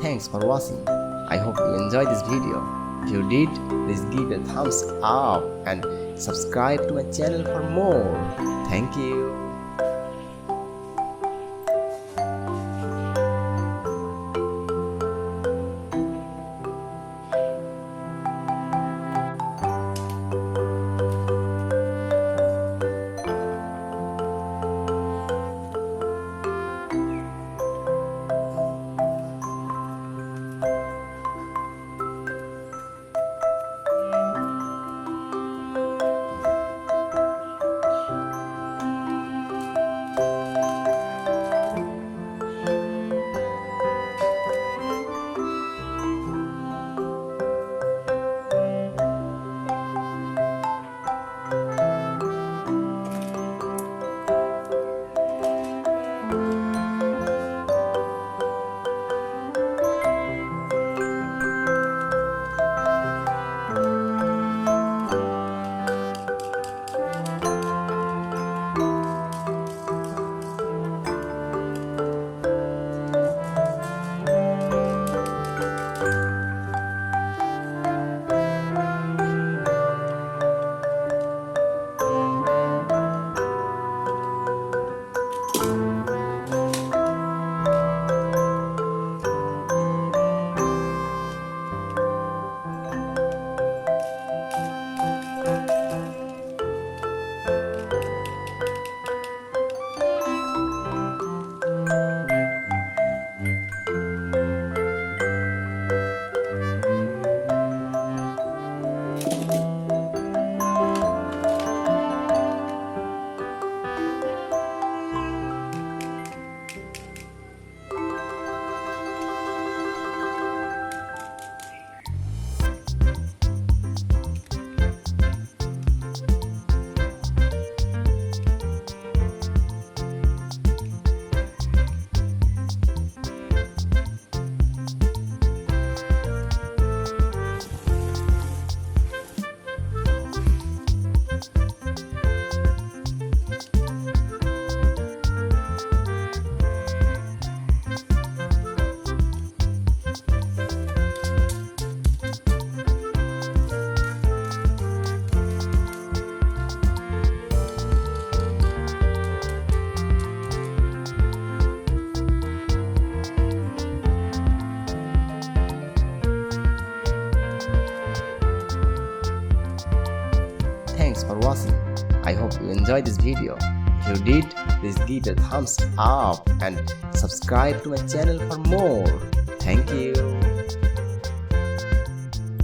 Thanks for watching. I hope you enjoyed this video. If you did, please give a thumbs up and subscribe to my channel for more. Thank you. Thanks for watching. I hope you enjoyed this video. If you did, please give a thumbs up and subscribe to my channel for more.